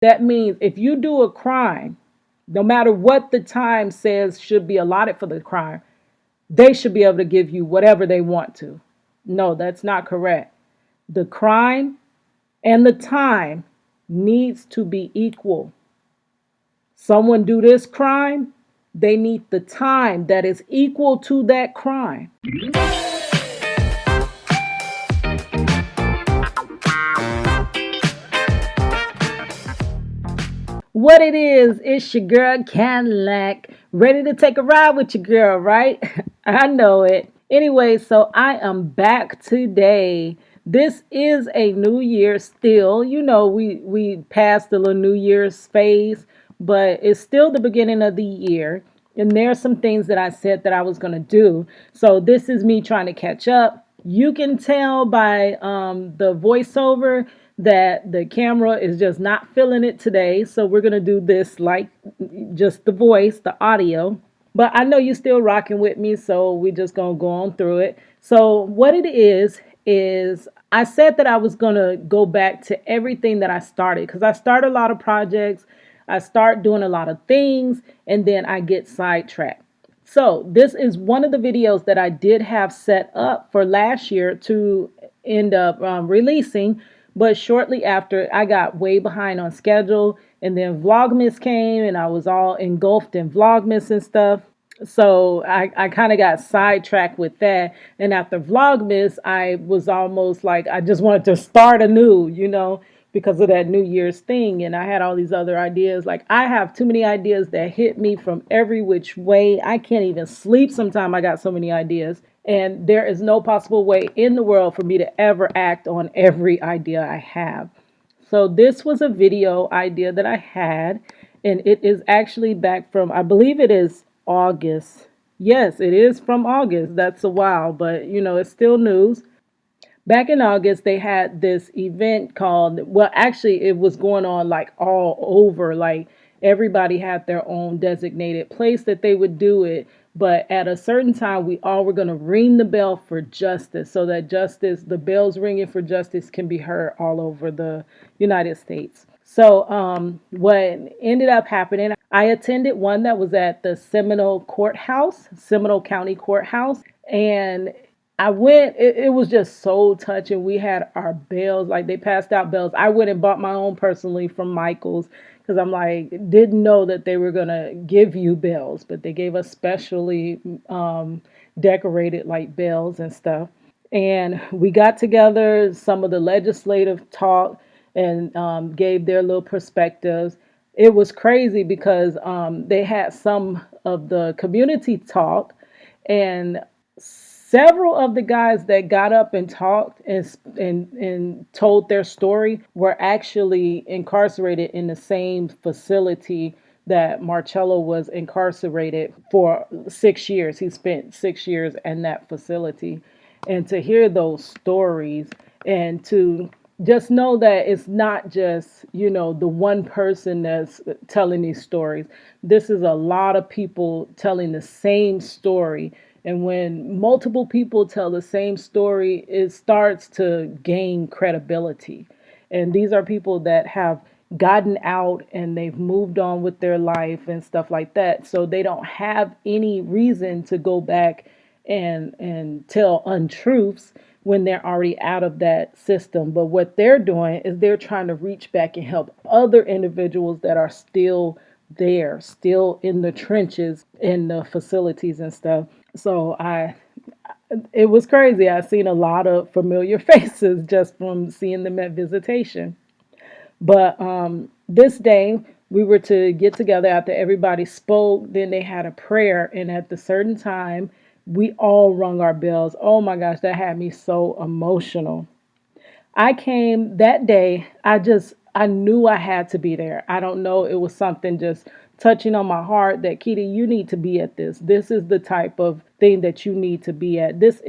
That means if you do a crime, no matter what the time says should be allotted for the crime, they should be able to give you whatever they want to. No, that's not correct. The crime and the time needs to be equal. Someone do this crime, they need the time that is equal to that crime. What it is, it's your girl Cadillac, ready to take a ride with your girl, right? I know it. Anyway, so I am back today. This is a new year still. You know, we passed the little New Year's phase, but it's still the beginning of the year. And there are some things that I said that I was going to do. So this is me trying to catch up. You can tell by the voiceover that the camera is just not feeling it today. So we're going to do this like just the voice, the audio. But I know you're still rocking with me, so we're just going to go on through it. So what it is I said that I was going to go back to everything that I started, because I start a lot of projects. I start doing a lot of things, and then I get sidetracked. So this is one of the videos that I did have set up for last year to end up releasing. But shortly after, I got way behind on schedule, and then Vlogmas came, and I was all engulfed in Vlogmas and stuff. So I kind of got sidetracked with that. And after Vlogmas, I was almost like I just wanted to start anew, because of that New Year's thing. And I had all these other ideas. Like, I have too many ideas that hit me from every which way. I can't even sleep sometimes. I got so many ideas. And there is no possible way in the world for me to ever act on every idea I have. So this was a video idea that I had. And it is actually back from, I believe it is August. Yes, it is from August. That's a while, but it's still news. Back in August, they had this event called, well, actually, it was going on like all over. Like, everybody had their own designated place that they would do it. But at a certain time, we all were going to ring the bell for justice, so that justice, the bells ringing for justice, can be heard all over the United States. So what ended up happening, I attended one that was at the Seminole County Courthouse. And I went, it was just so touching. We had our bells, like they passed out bells. I went and bought my own personally from Michael's, because I'm like, didn't know that they were going to give you bells, but they gave us specially decorated like bells and stuff. And we got together, some of the legislative talk, and gave their little perspectives. It was crazy because they had some of the community talk, and several of the guys that got up and talked and told their story were actually incarcerated in the same facility that Marchello was incarcerated for 6 years. He spent 6 years in that facility. And to hear those stories, and to just know that it's not just, the one person that's telling these stories. This is a lot of people telling the same story. And when multiple people tell the same story, it starts to gain credibility. And these are people that have gotten out and they've moved on with their life and stuff like that. So they don't have any reason to go back and tell untruths when they're already out of that system. But what they're doing is they're trying to reach back and help other individuals that are still there, still in the trenches, in the facilities and stuff. So it was crazy. I seen a lot of familiar faces just from seeing them at visitation. But this day we were to get together after everybody spoke. Then they had a prayer, and at the certain time, we all rung our bells. Oh my gosh, that had me so emotional. I came that day. I knew I had to be there. I don't know. It was something just touching on my heart that, Kitty, you need to be at this. This is the type of thing that you need to be at. This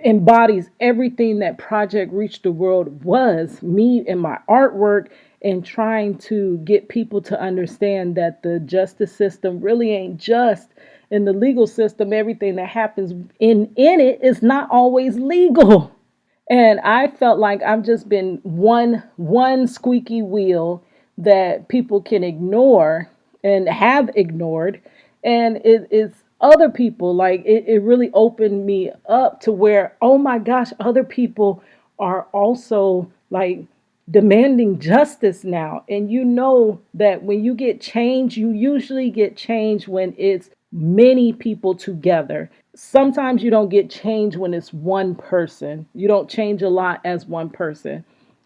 embodies everything that Project Reach the World was, me and my artwork, and trying to get people to understand that the justice system really ain't just. In the legal system, everything that happens in it is not always legal. And I felt like I've just been one squeaky wheel that people can ignore and have ignored. And it's other people. Like it really opened me up to where, oh my gosh, other people are also like demanding justice now. And you know that when you get change, you usually get change when it's many people together. Sometimes you don't get change when it's one person. You don't change a lot as one person.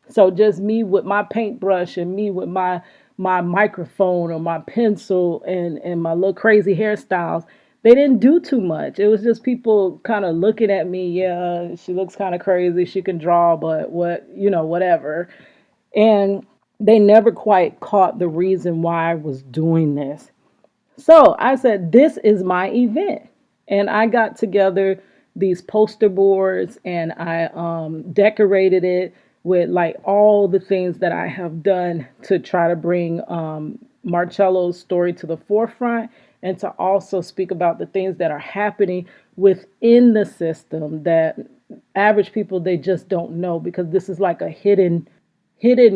So just me with my paintbrush and me with my microphone or my pencil and my little crazy hairstyles, they didn't do too much. It was just people kind of looking at me. Yeah, she looks kind of crazy. She can draw, but what, whatever. And they never quite caught the reason why I was doing this. So I said, this is my event. And I got together these poster boards and I decorated it with like all the things that I have done to try to bring Marchello's story to the forefront and to also speak about the things that are happening within the system that average people, they just don't know, because this is like a hidden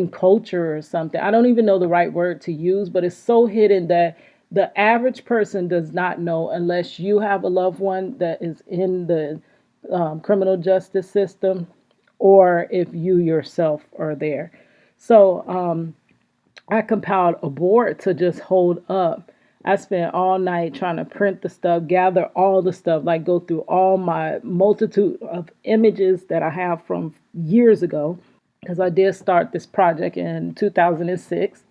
culture or something. I don't even know the right word to use, but it's so hidden that the average person does not know unless you have a loved one that is in the criminal justice system, or if you yourself are there. So I compiled a board to just hold up. I spent all night trying to print the stuff, gather all the stuff, like go through all my multitude of images that I have from years ago, because I did start this project in 2006,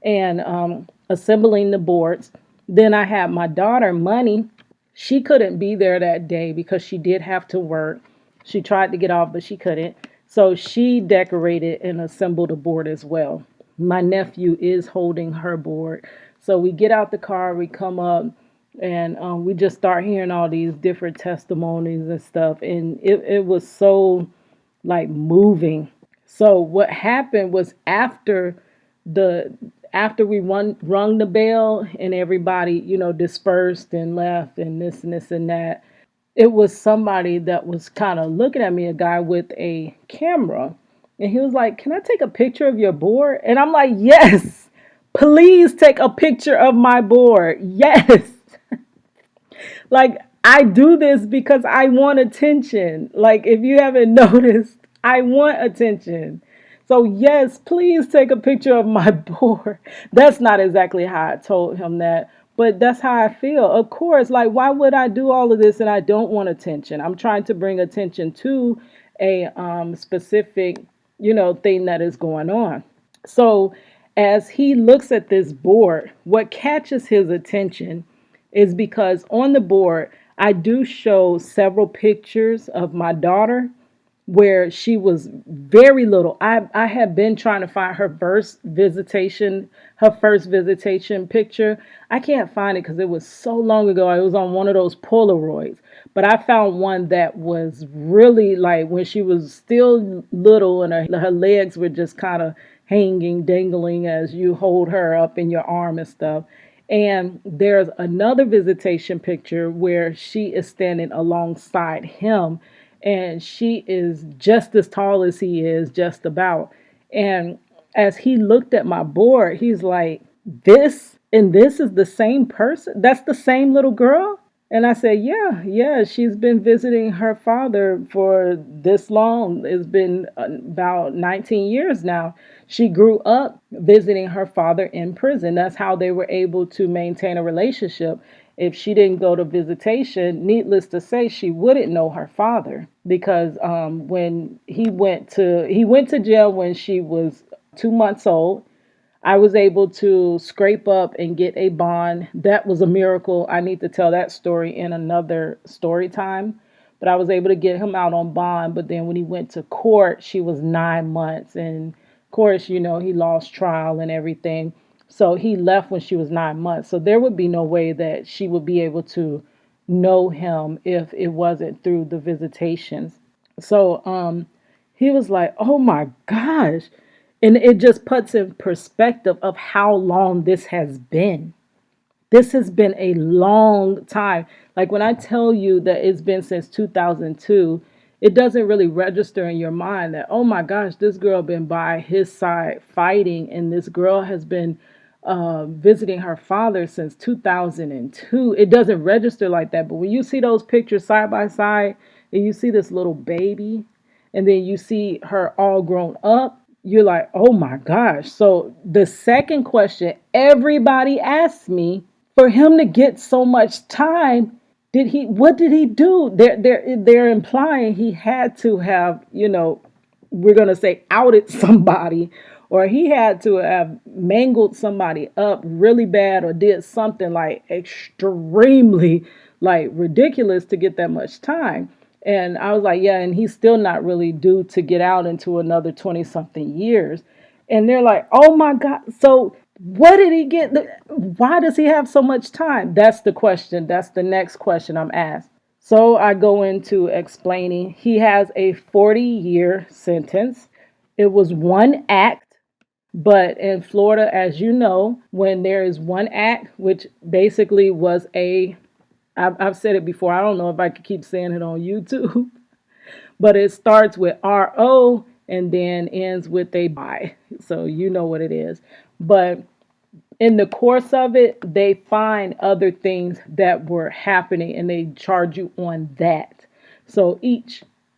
and assembling the boards. Then I had my daughter, Money. She couldn't be there that day because she did have to work. She tried to get off, but she couldn't. So she decorated and assembled a board as well. My nephew is holding her board. So we get out the car, we come up, and we just start hearing all these different testimonies and stuff. And it was so like moving. So what happened was the after we rung the bell and everybody, dispersed and left and this and that, it was somebody that was kind of looking at me, a guy with a camera. And he was like, "Can I take a picture of your board?" And I'm like, "Yes, please take a picture of my board. Yes." Like, I do this because I want attention. Like, if you haven't noticed, I want attention. So, yes, please take a picture of my board. That's not exactly how I told him that, but that's how I feel. Of course, like, why would I do all of this and I don't want attention? I'm trying to bring attention to a specific, thing that is going on. So, as he looks at this board, what catches his attention is because on the board, I do show several pictures of my daughter where she was very little. I had been trying to find her first visitation picture. I can't find it because it was so long ago. It was on one of those Polaroids. But I found one that was really like when she was still little and her legs were just kind of hanging, dangling as you hold her up in your arm and stuff. And there's another visitation picture where she is standing alongside him, and she is just as tall as he is, just about. And as he looked at my board, he's like, "This and this is the same person? That's the same little girl?" And I said, "Yeah, yeah, she's been visiting her father for this long. It's been about 19 years now. She grew up visiting her father in prison. That's how they were able to maintain a relationship. If she didn't go to visitation, needless to say, she wouldn't know her father, because when he went to jail when she was 2 months old. I was able to scrape up and get a bond. That was a miracle. I need to tell that story in another story time. But I was able to get him out on bond. But then when he went to court, she was 9 months. And of course, he lost trial and everything. So he left when she was 9 months. So there would be no way that she would be able to know him if it wasn't through the visitations. So he was like, "Oh my gosh." And it just puts in perspective of how long this has been. This has been a long time. Like when I tell you that it's been since 2002, it doesn't really register in your mind that, oh my gosh, this girl been by his side fighting, and this girl has been visiting her father since 2002. It doesn't register like that. But when you see those pictures side by side, and you see this little baby, and then you see her all grown up, you're like, oh my gosh. So the second question everybody asks me, for him to get so much time, what did he do? They're implying he had to have, we're gonna say outed somebody, or he had to have mangled somebody up really bad, or did something like extremely like ridiculous to get that much time. And I was like, yeah, and he's still not really due to get out into another 20 something years. And they're like, oh my God. So what did he get? Why does he have so much time? That's the question. That's the next question I'm asked. So I go into explaining he has a 40-year sentence. It was one act, but in Florida, as you know, when there is one act, which basically was I've said it before. I don't know if I could keep saying it on YouTube, but it starts with RO and then ends with a by. So you know what it is. But in the course of it, they find other things that were happening and they charge you on that. So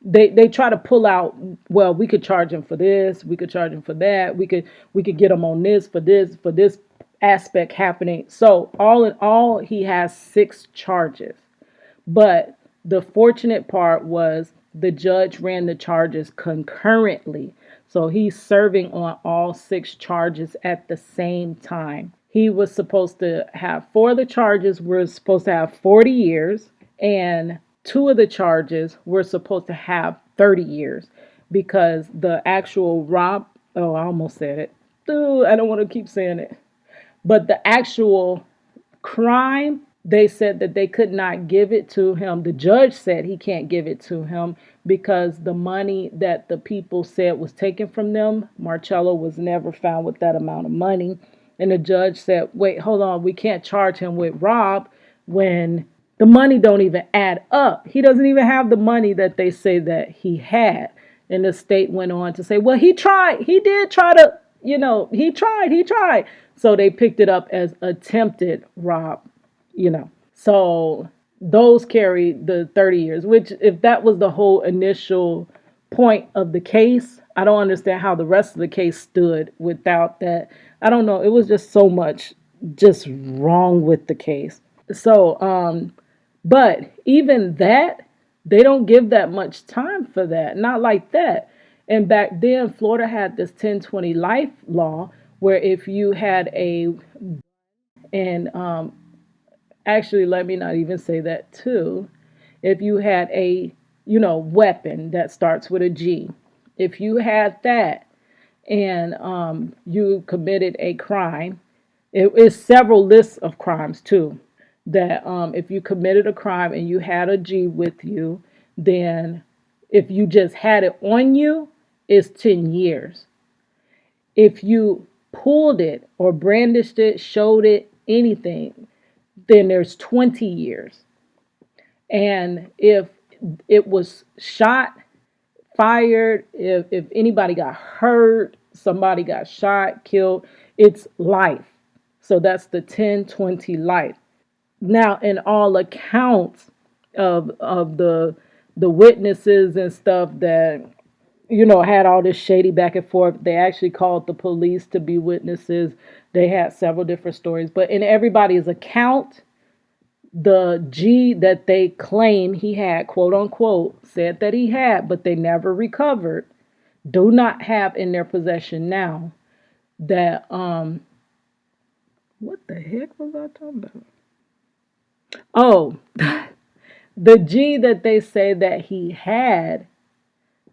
they try to pull out, well, we could charge him for this, we could charge him for that, we could get him on this for this aspect happening. So all in all, he has 6 charges. But the fortunate part was the judge ran the charges concurrently. So he's serving on all 6 charges at the same time. He was supposed to have 4 of the charges were supposed to have 40 years, and 2 of the charges were supposed to have 30 years because the actual I almost said it. I don't want to keep saying it. But the actual crime, they said that they could not give it to him. The judge said he can't give it to him because the money that the people said was taken from them, Marchello was never found with that amount of money. And the judge said, wait, hold on, we can't charge him with rob when the money don't even add up. He doesn't even have the money that they say that he had. And the state went on to say, well, he did try to, he tried. So they picked it up as attempted rob, So those carry the 30 years, which if that was the whole initial point of the case, I don't understand how the rest of the case stood without that. I don't know. It was just so much just wrong with the case. So, but even that, they don't give that much time for that. Not like that. And back then, Florida had this 1020 life law where if you had actually, let me not even say that too. If you had a, weapon that starts with a G, if you had that and you committed a crime, it is several lists of crimes too. That if you committed a crime and you had a G with you, then if you just had it on you, it's 10 years. If you pulled it or brandished it, showed it, anything, then there's 20 years. And if it was shot, fired, if anybody got hurt, somebody got shot, killed, it's life. So that's the 10-20 life. Now, in all accounts of the witnesses and stuff that had all this shady back and forth, they actually called the police to be witnesses. They had several different stories, but in everybody's account, the G that they claim he had, quote unquote, said that he had, but they never recovered, do not have in their possession now. That what the heck was I talking about? Oh, the G that they say that he had,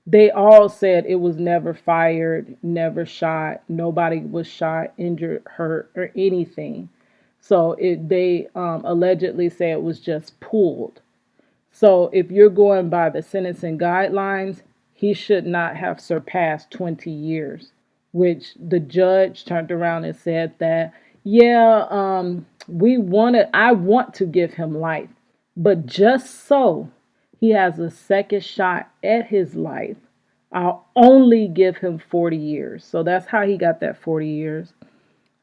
they all said it was never fired, never shot, nobody was shot, injured, hurt, or anything. So they allegedly say it was just pulled. So if you're going by the sentencing guidelines, he should not have surpassed 20 years, which the judge turned around and said that, yeah, I want to give him life, but just so He has a second shot at his life. I'll only give him 40 years. So that's how he got that 40 years.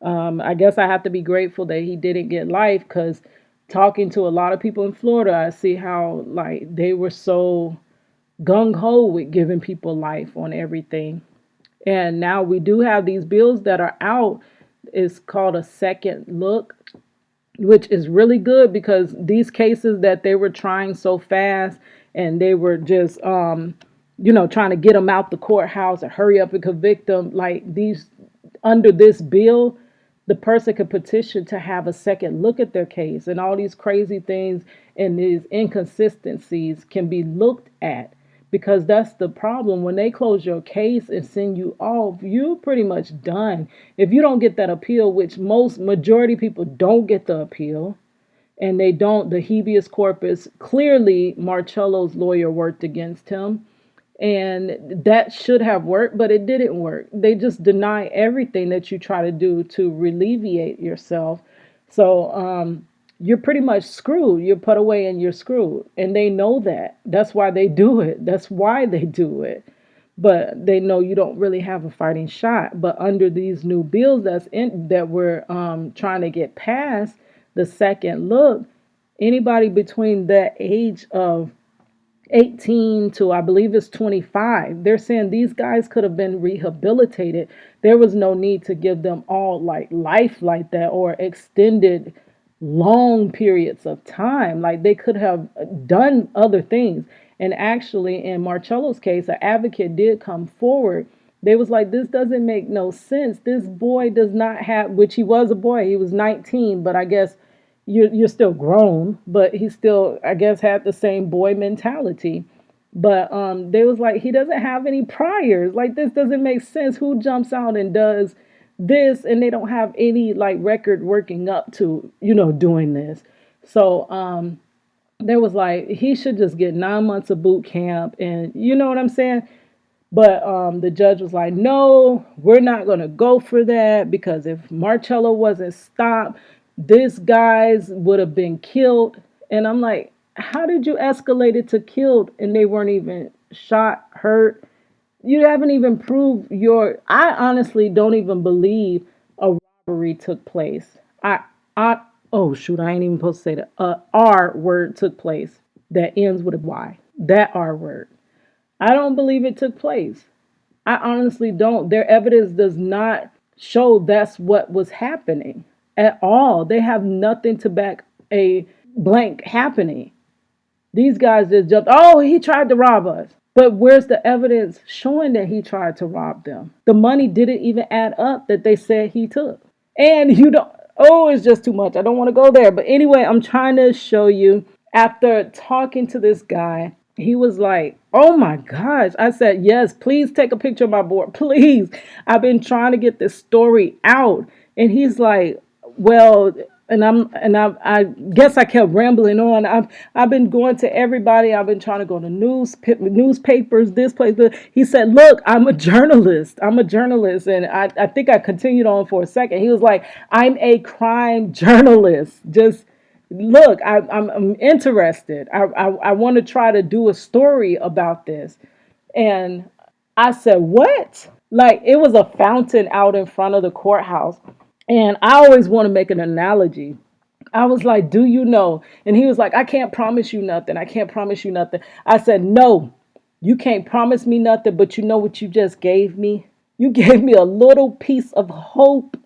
I guess I have to be grateful that he didn't get life, because talking to a lot of people in Florida, I see how like they were so gung ho with giving people life on everything. And now we do have these bills that are out. It's called a second look, which is really good, because these cases that they were trying so fast, and they were just trying to get them out the courthouse and hurry up and convict them, like these, under this bill, the person could petition to have a second look at their case, and all these crazy things and these inconsistencies can be looked at, because that's the problem. When they close your case and send you off, you're pretty much done. If you don't get that appeal, which most majority people don't get the appeal, and they don't, the habeas corpus, clearly Marcello's lawyer worked against him, and that should have worked, but it didn't work. They just deny everything that you try to do to alleviate yourself. So you're pretty much screwed. You're put away and you're screwed. And they know that. That's why they do it. That's why they do it. But they know you don't really have a fighting shot. But under these new bills that we're trying to get passed, the second look, anybody between the age of 18 to, I believe it's 25, they're saying these guys could have been rehabilitated. There was no need to give them all like life like that, or extended long periods of time. Like they could have done other things. And actually in Marcello's case, an advocate did come forward. They was like, this doesn't make no sense. This boy does not have, which he was a boy, he was 19, but I guess you're still grown, but he still, I guess, had the same boy mentality. But they was like, he doesn't have any priors. Like, this doesn't make sense. Who jumps out and does this, and they don't have any like record working up to, doing this. So there was like, he should just get 9 months of boot camp, and you know what I'm saying? But the judge was like, no, we're not going to go for that, because if Marcello wasn't stopped, this guys would have been killed. And I'm like, how did you escalate it to killed and they weren't even shot, hurt? You haven't even proved I honestly don't even believe a robbery took place. Oh shoot, I ain't even supposed to say that. R word took place that ends with a Y. That R word. I don't believe it took place. I honestly don't. Their evidence does not show that's what was happening at all. They have nothing to back a blank happening. These guys just jumped, oh, he tried to rob us. But where's the evidence showing that he tried to rob them? The money didn't even add up that they said he took. And you don't, oh, it's just too much. I don't want to go there. But anyway, I'm trying to show you, after talking to this guy, he was like, oh my gosh. I said, yes, please take a picture of my board. Please. I've been trying to get this story out. And he's like, well, I guess I kept rambling on. I've been going to everybody. I've been trying to go to newspapers, this place. He said, look, I'm a journalist. And I think I continued on for a second. He was like, I'm a crime journalist. Just look, I'm interested. I want to try to do a story about this. And I said, what? Like, it was a fountain out in front of the courthouse. And I always want to make an analogy. I was like, do you know? And he was like, I can't promise you nothing. I can't promise you nothing. I said, no, you can't promise me nothing, but you know what you just gave me? You gave me a little piece of hope.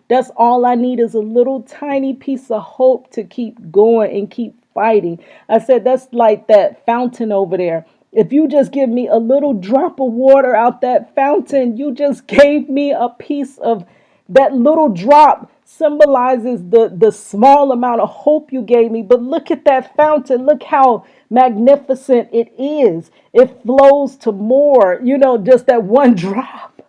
That's all I need, is a little tiny piece of hope to keep going and keep fighting. I said, that's like that fountain over there. If you just give me a little drop of water out that fountain, you just gave me a piece of that little drop symbolizes the small amount of hope you gave me. But look at that fountain. Look how magnificent it is. It flows to more, just that one drop.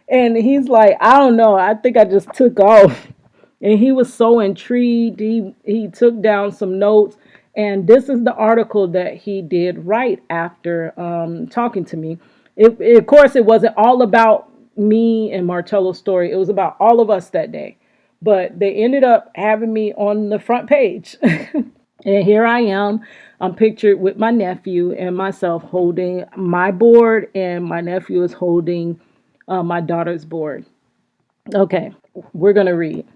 And he's like, I don't know. I think I just took off. And he was so intrigued. He took down some notes. And this is the article that he did right after talking to me. Of course, it wasn't all about me and Marcello's story. It was about all of us that day. But they ended up having me on the front page. And here I am. I'm pictured with my nephew and myself holding my board, and my nephew is holding my daughter's board. Okay, we're going to read.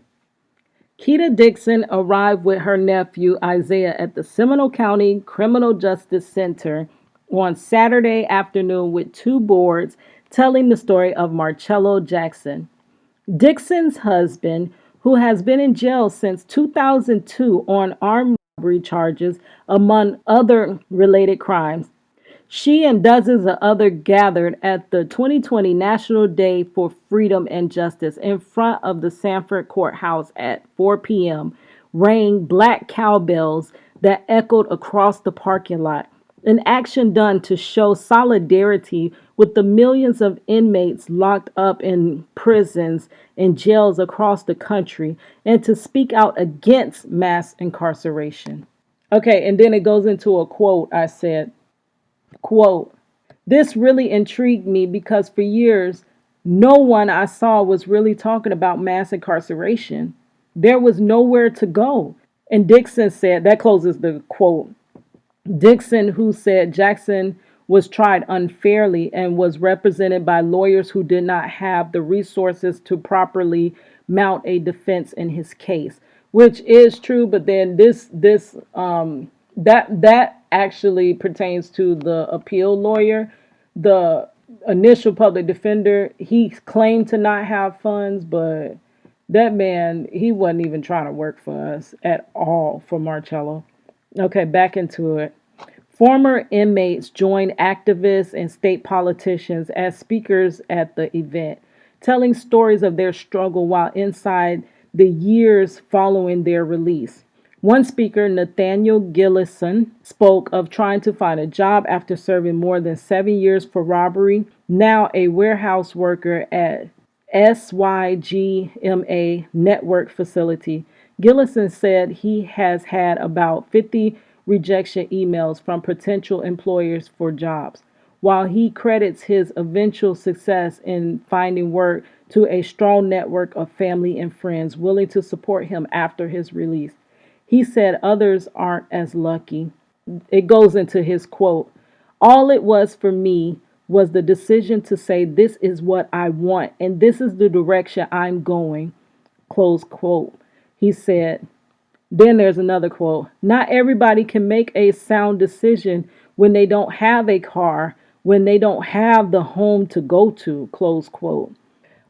Keita Dixon arrived with her nephew Isaiah at the Seminole County Criminal Justice Center on Saturday afternoon with two boards telling the story of Marchello Jackson, Dixon's husband, who has been in jail since 2002 on armed robbery charges, among other related crimes. She and dozens of others gathered at the 2020 National Day for Freedom and Justice in front of the Sanford Courthouse at 4 p.m., rang black cowbells that echoed across the parking lot. An action done to show solidarity with the millions of inmates locked up in prisons and jails across the country and to speak out against mass incarceration. Okay, and then it goes into a quote I said. Quote, this really intrigued me because for years, no one I saw was really talking about mass incarceration. There was nowhere to go. And Dixon said, that closes the quote. Dixon, who said Jackson was tried unfairly and was represented by lawyers who did not have the resources to properly mount a defense in his case, which is true. But then that actually pertains to the appeal lawyer. The initial public defender, he claimed to not have funds, but that man, he wasn't even trying to work for us at all, for Marchello. Okay, back into it. Former inmates joined activists and state politicians as speakers at the event, telling stories of their struggle while inside the years following their release. One speaker, Nathaniel Gillison, spoke of trying to find a job after serving more than 7 years for robbery, now a warehouse worker at SYGMA network facility. Gillison said he has had about 50 rejection emails from potential employers for jobs, while he credits his eventual success in finding work to a strong network of family and friends willing to support him after his release. He said others aren't as lucky. It goes into his quote. All it was for me was the decision to say, this is what I want and this is the direction I'm going. Close quote. He said, then there's another quote. Not everybody can make a sound decision when they don't have a car, when they don't have the home to go to. Close quote.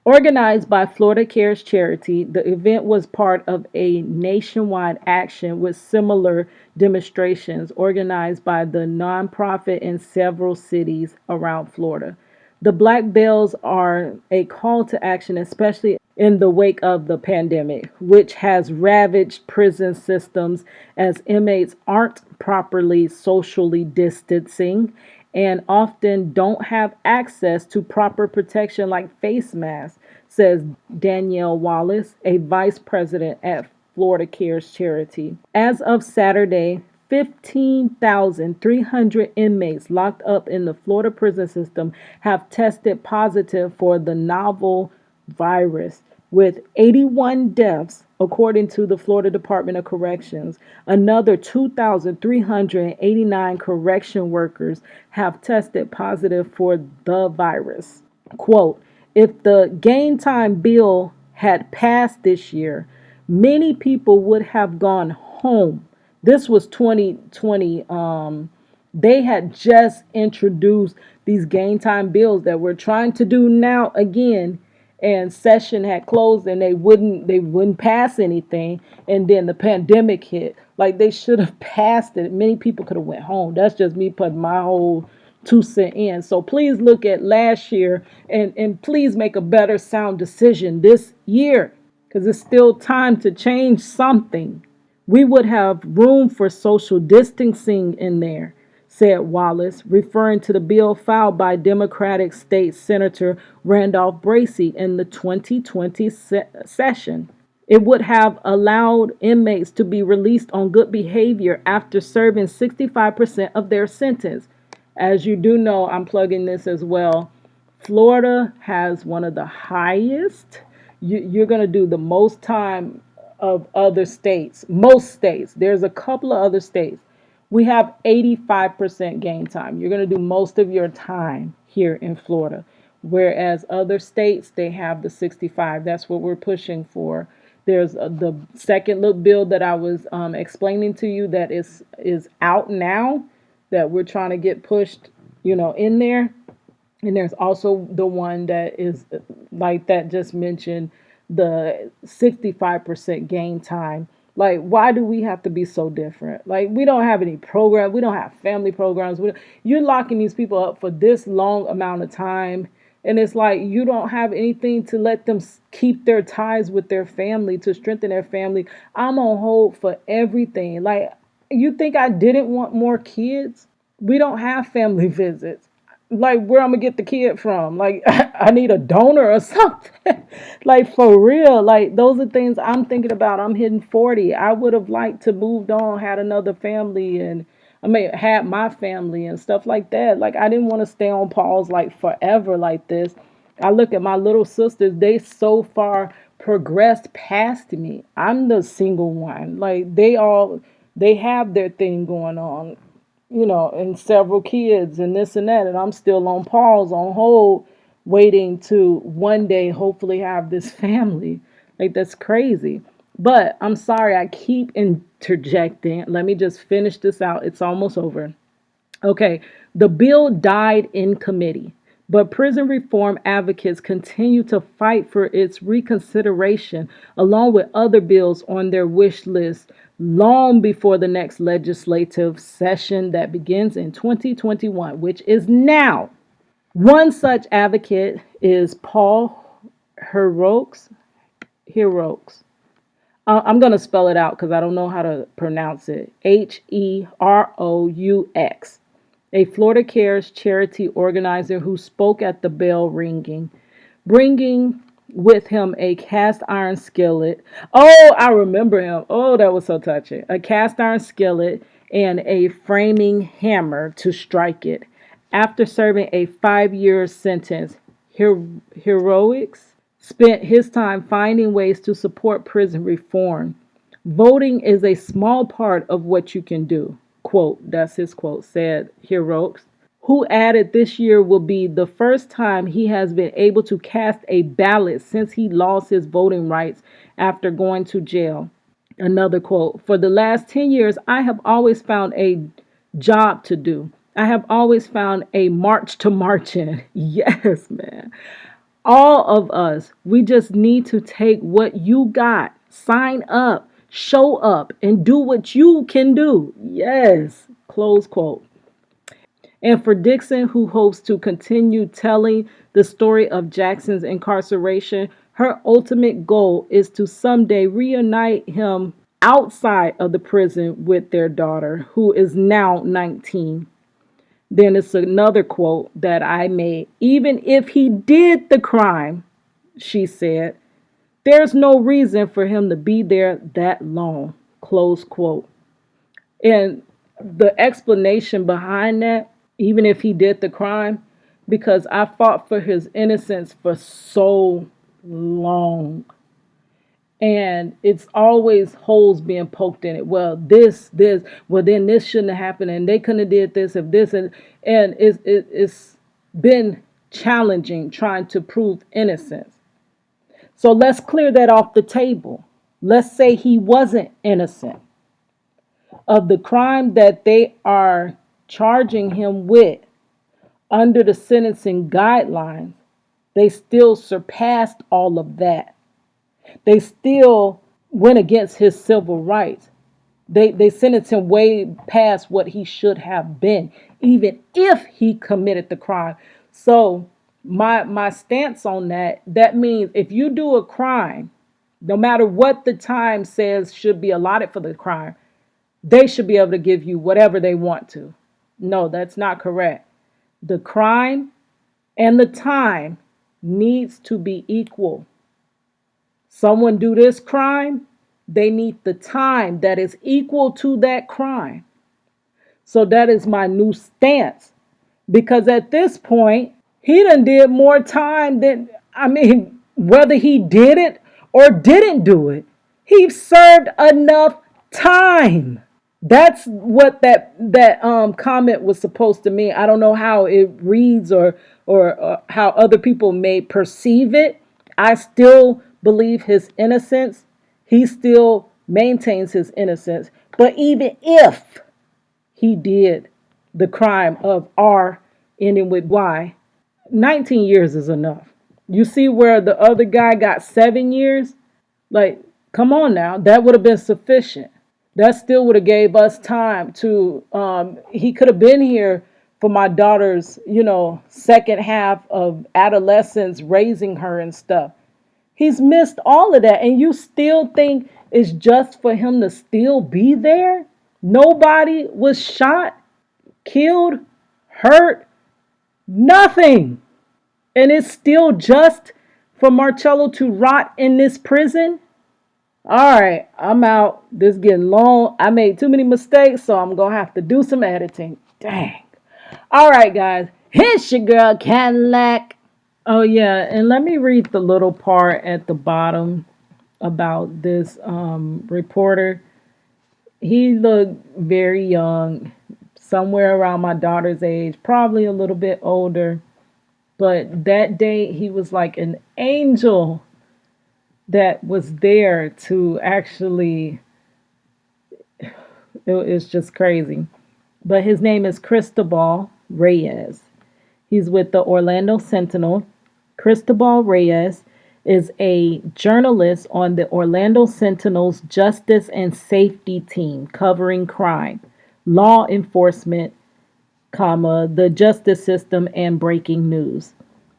Organized by Florida Cares Charity, the event was part of a nationwide action with similar demonstrations organized by the nonprofit in several cities around Florida. The Black Bells are a call to action, especially in the wake of the pandemic, which has ravaged prison systems as inmates aren't properly socially distancing and often don't have access to proper protection like face masks, says Danielle Wallace, a vice president at Florida Cares Charity. As of Saturday, 15,300 inmates locked up in the Florida prison system have tested positive for the novel virus, with 81 deaths, according to the Florida Department of Corrections. Another 2,389 correction workers have tested positive for the virus. Quote, if the game time bill had passed this year, many people would have gone home. This was 2020. They had just introduced these game time bills that we're trying to do now again, and session had closed and they wouldn't pass anything, and then the pandemic hit. Like, they should have passed it. Many people could have went home. That's just me putting my whole 2 cents in. So please look at last year and please make a better sound decision this year, because it's still time to change something. We would have room for social distancing in there, said Wallace, referring to the bill filed by Democratic State Senator Randolph Bracy in the 2020 session. It would have allowed inmates to be released on good behavior after serving 65% of their sentence. As you do know, I'm plugging this as well. Florida has one of the highest. You're going to do the most time of other states. Most states. There's a couple of other states. We have 85% game time. You're going to do most of your time here in Florida. Whereas other states, they have the 65. That's what we're pushing for. There's the second look bill that I was explaining to you that is out now that we're trying to get pushed, in there. And there's also the one that is like that just mentioned, the 65% game time. Like, why do we have to be so different? Like, we don't have any program. We don't have family programs. You're locking these people up for this long amount of time. And it's like you don't have anything to let them keep their ties with their family, to strengthen their family. I'm on hold for everything. Like, you think I didn't want more kids? We don't have family visits. Like, where I'm gonna get the kid from? Like, I need a donor or something. Like, for real. Like, those are things I'm thinking about. I'm hitting 40. I would have liked to moved on, had another family, and had my family and stuff like that. Like, I didn't want to stay on pause like forever like this. I look at my little sisters, they so far progressed past me. I'm the single one. Like, they have their thing going on, and several kids and this and that, and I'm still on pause, on hold, waiting to one day hopefully have this family. Like, that's crazy. But I'm sorry, I keep interjecting. Let me just finish this out. It's almost over. Okay, the bill died in committee, but prison reform advocates continue to fight for its reconsideration along with other bills on their wish list long before the next legislative session that begins in 2021, which is now. One such advocate is Paul Heroux. I'm going to spell it out because I don't know how to pronounce it. Heroux, a Florida Cares charity organizer who spoke at the bell ringing, bringing with him a cast iron skillet. Oh, I remember him. Oh, that was so touching. A cast iron skillet and a framing hammer to strike it. After serving a 5-year sentence, Heroux spent his time finding ways to support prison reform. Voting is a small part of what you can do. Quote, that's his quote, said Heroux, who added this year will be the first time he has been able to cast a ballot since he lost his voting rights after going to jail. Another quote, for the last 10 years, I have always found a job to do. I have always found a march to march in. Yes, man. All of us, we just need to take what you got, sign up, show up, and do what you can do. Yes, close quote. And for Dixon, who hopes to continue telling the story of Jackson's incarceration, her ultimate goal is to someday reunite him outside of the prison with their daughter, who is now 19. Then it's another quote that I made. Even if he did the crime, she said, there's no reason for him to be there that long. Close quote. And the explanation behind that, even if he did the crime, because I fought for his innocence for so long. And it's always holes being poked in it. Well, well, then this shouldn't have happened, and they couldn't have did this if this, and it's been challenging trying to prove innocence. So let's clear that off the table. Let's say he wasn't innocent of the crime that they are charging him with under the sentencing guidelines. They still surpassed all of that. They still went against his civil rights. They sentenced him way past what he should have been, even if he committed the crime. So my stance on that means if you do a crime, no matter what the time says should be allotted for the crime, they should be able to give you whatever they want to. No, that's not correct. The crime and the time needs to be equal. Someone do this crime, they need the time that is equal to that crime. So that is my new stance. Because at this point, he done did more time than, whether he did it or didn't do it, He served enough time. That's what that comment was supposed to mean. I don't know how it reads or how other people may perceive it. I still believe his innocence. He still maintains his innocence. But even if he did the crime of R ending with Y, 19 years is enough. You see where the other guy got 7 years? Like, come on now, that would have been sufficient. That still would have gave us time to. He could have been here for my daughter's, second half of adolescence, raising her and stuff. He's missed all of that, and you still think it's just for him to still be there? Nobody was shot, killed, hurt, nothing. And it's still just for Marchello to rot in this prison? All right, I'm out. This is getting long. I made too many mistakes, so I'm going to have to do some editing. Dang. All right, guys. It's your girl, Cadillac. Oh, yeah, and let me read the little part at the bottom about this reporter. He looked very young, somewhere around my daughter's age, probably a little bit older. But that day, he was like an angel that was there to actually, it's just crazy. But his name is Cristobal Reyes. He's with the Orlando Sentinel. Cristobal Reyes is a journalist on the Orlando Sentinel's justice and safety team covering crime, law enforcement, the justice system, and breaking news.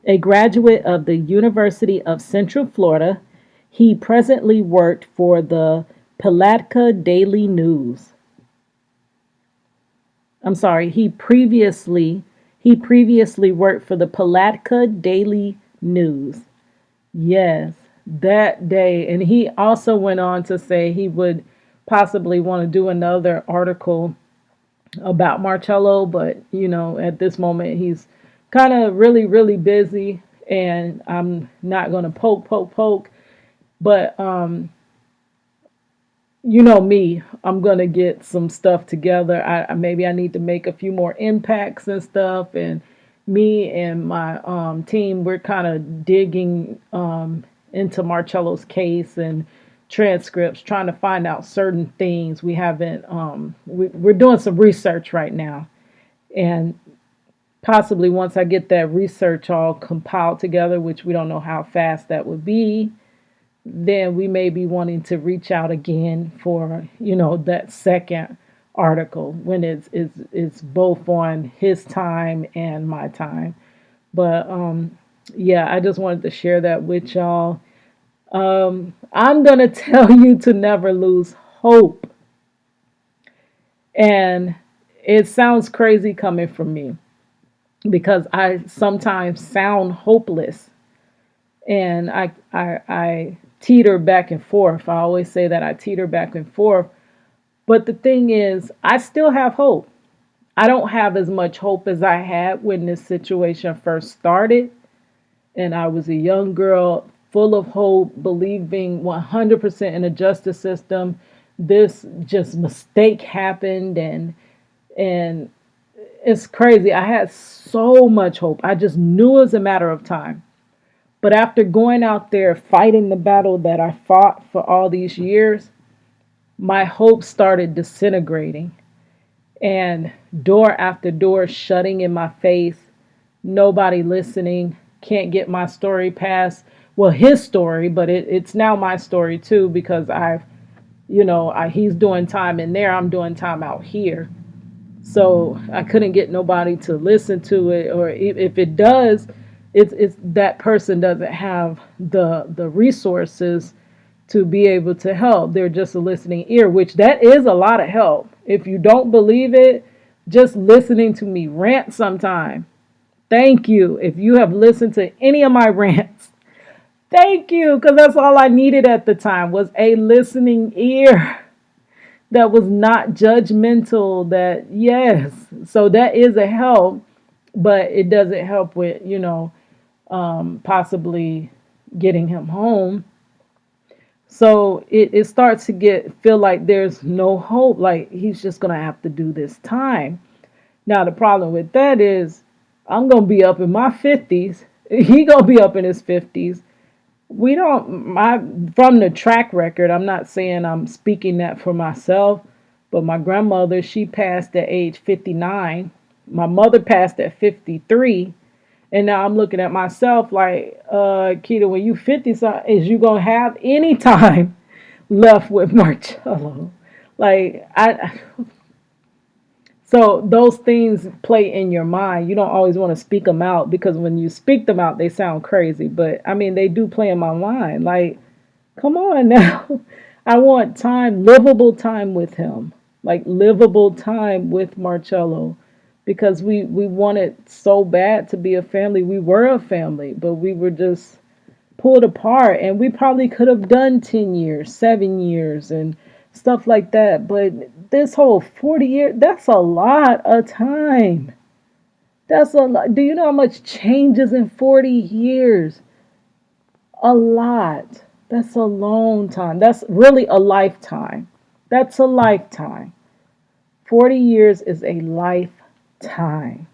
A graduate of the University of Central Florida, he presently worked for the Palatka Daily News. I'm sorry, he previously worked for the Palatka Daily News. Yes, that day. And he also went on to say he would possibly want to do another article about Marchello, but at this moment he's kind of really, really busy, and I'm not going to poke. But me, I'm going to get some stuff together. Maybe I need to make a few more impacts and stuff. And me and my team, we're kind of digging into Marchello's case and transcripts, trying to find out certain things. We haven't, we're doing some research right now. And possibly once I get that research all compiled together, which we don't know how fast that would be, then we may be wanting to reach out again for, that second article when it's both on his time and my time. But yeah, I just wanted to share that with y'all. I'm going to tell you to never lose hope. And it sounds crazy coming from me because I sometimes sound hopeless, and I teeter back and forth. I always say that I teeter back and forth. But the thing is, I still have hope. I don't have as much hope as I had when this situation first started. And I was a young girl full of hope, believing 100% in the justice system. This just mistake happened, and it's crazy. I had so much hope. I just knew it was a matter of time. But after going out there fighting the battle that I fought for all these years, my hope started disintegrating, and door after door shutting in my face, nobody listening, can't get my story past, well, his story, but it's now my story too, because he's doing time in there, I'm doing time out here. So I couldn't get nobody to listen to it, or if it does, it's that person doesn't have the resources to be able to help. They're just a listening ear, which that is a lot of help. If you don't believe it, just listening to me rant sometime. Thank you. If you have listened to any of my rants, thank you, because that's all I needed at the time was a listening ear that was not judgmental. That, yes, so that is a help, but it doesn't help with, possibly getting him home. So it starts to feel like there's no hope. Like he's just gonna have to do this time. Now the problem with that is I'm gonna be up in my 50s. He gonna be up in his 50s. We don't my From the track record, I'm not saying I'm speaking that for myself, but my grandmother, she passed at age 59. My mother passed at 53. And now I'm looking at myself like, Keita, when you 50, so is you gonna have any time left with Marchello? Like so those things play in your mind. You don't always want to speak them out because when you speak them out, they sound crazy. But I mean, they do play in my mind. Like, come on now. I want time, livable time with him. Like livable time with Marchello. Because we wanted so bad to be a family. We were a family, but we were just pulled apart. And we probably could have done 10 years, 7 years, and stuff like that. But this whole 40 years, that's a lot of time. That's a lot. Do you know how much changes in 40 years? A lot. That's a long time. That's really a lifetime. That's a lifetime. 40 years is a lifetime.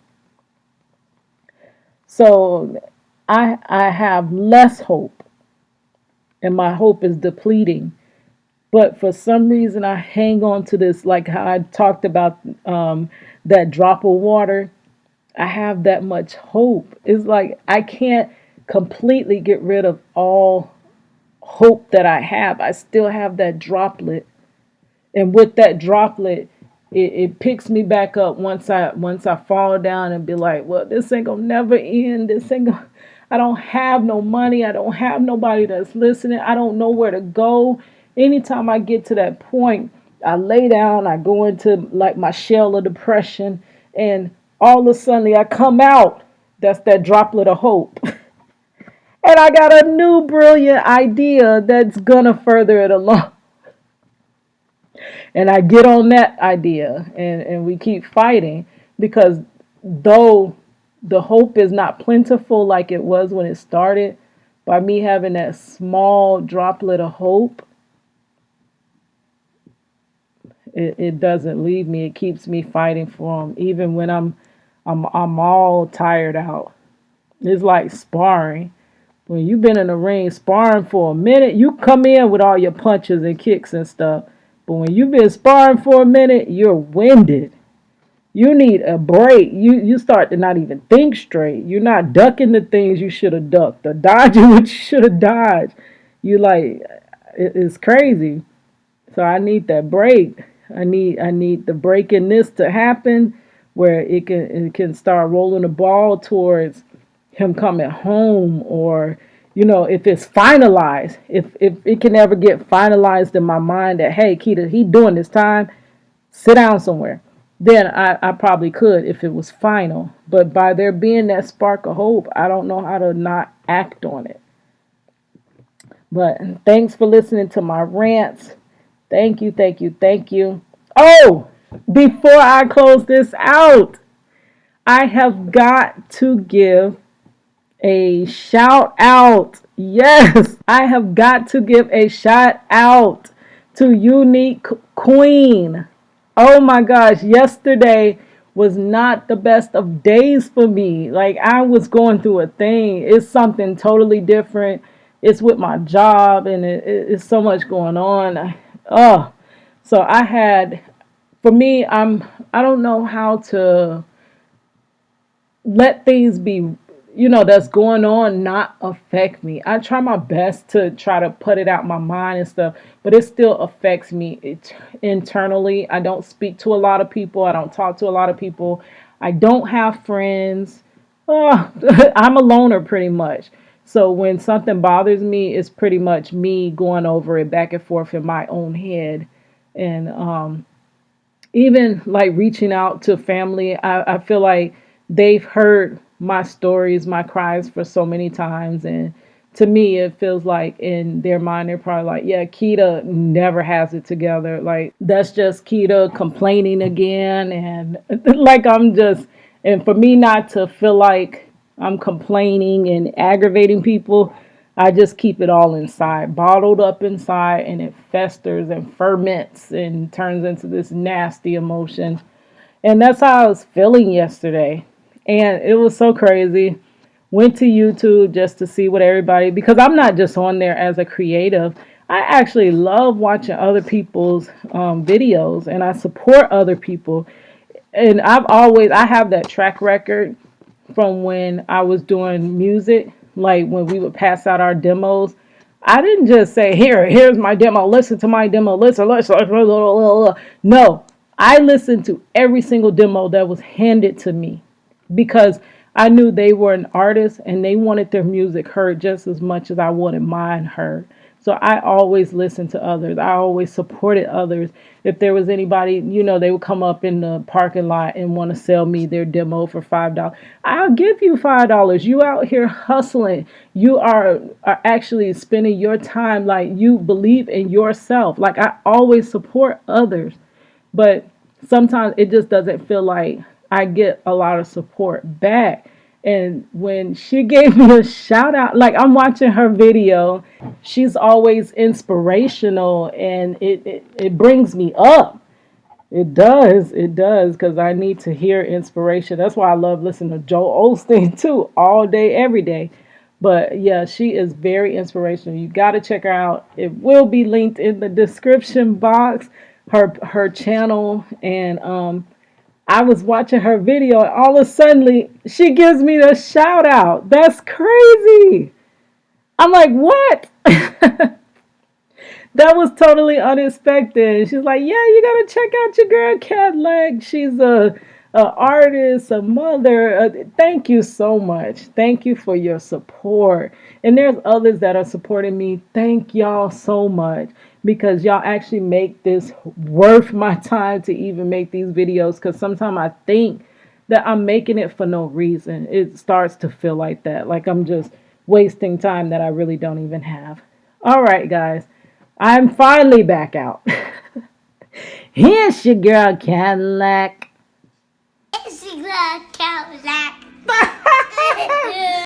So I have less hope, and my hope is depleting. But for some reason, I hang on to this, like how I talked about that drop of water. I have that much hope. It's like I can't completely get rid of all hope that I have. I still have that droplet. And with that droplet, it picks me back up once I fall down and be like, well, this ain't gonna never end. This ain't gonna I don't have no money. I don't have nobody that's listening. I don't know where to go. Anytime I get to that point, I lay down, I go into like my shell of depression, and all of a sudden I come out. That's that droplet of hope. And I got a new brilliant idea that's gonna further it along. And I get on that idea, and we keep fighting because though the hope is not plentiful like it was when it started, by me having that small droplet of hope, it doesn't leave me. It keeps me fighting for them, even when I'm all tired out. It's like sparring. When you've been in the ring sparring for a minute, you come in with all your punches and kicks and stuff. But when you've been sparring for a minute, you're winded. You need a break. You start to not even think straight. You're not ducking the things you should have ducked or dodging what you should have dodged. You like it's crazy. So I need that break. I need the break in this to happen where it can start rolling the ball towards him coming home, or if it's finalized, if it can ever get finalized in my mind that, hey, Keita, he doing this time, sit down somewhere, then I probably could if it was final. But by there being that spark of hope, I don't know how to not act on it. But thanks for listening to my rants. Thank you, thank you, thank you. Oh, before I close this out, I have got to give a shout out. Yes, I have got to give a shout out to Unique Queen. Oh my gosh, yesterday was not the best of days for me. Like, I was going through a thing. It's something totally different. It's with my job, and it's so much going on. So I had, for me, I don't know how to let things be, that's going on not affect me. I try my best to try to put it out my mind and stuff, but it still affects me internally. I don't speak to a lot of people. I don't talk to a lot of people. I don't have friends. I'm a loner pretty much. So when something bothers me, it's pretty much me going over it back and forth in my own head. And even like reaching out to family, I feel like they've heard my stories, my cries for so many times. And to me, it feels like in their mind, they're probably like, yeah, Keita never has it together. Like, that's just Keita complaining again. And like, and for me not to feel like I'm complaining and aggravating people, I just keep it all inside, bottled up inside, and it festers and ferments and turns into this nasty emotion. And that's how I was feeling yesterday. And it was so crazy. Went to YouTube just to see what everybody, because I'm not just on there as a creative. I actually love watching other people's videos, and I support other people. And I have that track record from when I was doing music, like when we would pass out our demos. I didn't just say, here's my demo, listen to my demo, listen. No, I listened to every single demo that was handed to me because I knew they were an artist and they wanted their music heard just as much as I wanted mine heard. So I always listened to others. I always supported others. If there was anybody, they would come up in the parking lot and want to sell me their demo for $5. I'll give you $5. You out here hustling. You are actually spending your time like you believe in yourself. Like I always support others. But sometimes it just doesn't feel like I get a lot of support back. And when she gave me a shout out, like I'm watching her video, she's always inspirational and it brings me up. It does, because I need to hear inspiration. That's why I love listening to Joel Osteen too, all day, every day. But yeah, she is very inspirational. You got to check her out. It will be linked in the description box, her channel. And I was watching her video and all of a sudden she gives me the shout out. That's crazy. I'm like, what? That was totally unexpected. She's like, yeah, you gotta check out your girl Cadillac. She's a artist, a mother. Thank you so much. Thank you for your support. And there's others that are supporting me. Thank y'all so much because y'all actually make this worth my time to even make these videos. Because sometimes I think that I'm making it for no reason. It starts to feel like that. Like I'm just wasting time that I really don't even have. All right, guys. I'm finally back out. Here's your girl Cadillac. It's your girl Cadillac.